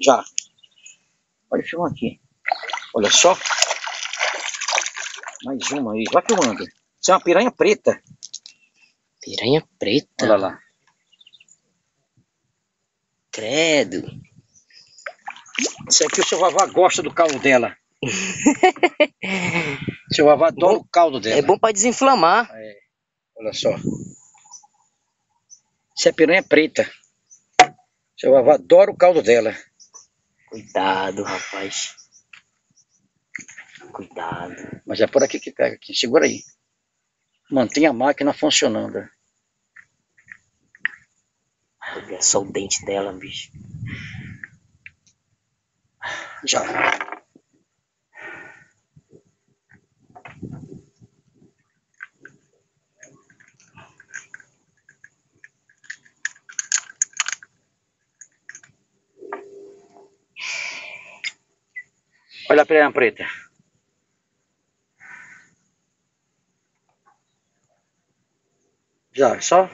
Já. Olha, filma aqui. Olha só. Mais uma aí. Vai filmando. Isso é uma piranha preta. Piranha preta? Olha lá. Credo. Isso aqui o seu Vavá gosta do caldo dela. Seu Vavá adora o caldo dela. É bom pra desinflamar. É. Olha só. Isso é piranha preta. Seu Vavá adora o caldo dela. Cuidado, rapaz. Cuidado. Mas é por aqui que pega aqui. Segura aí. Mantenha a máquina funcionando. Olha só o dente dela, bicho. Já. Olha a piranha preta. Já, só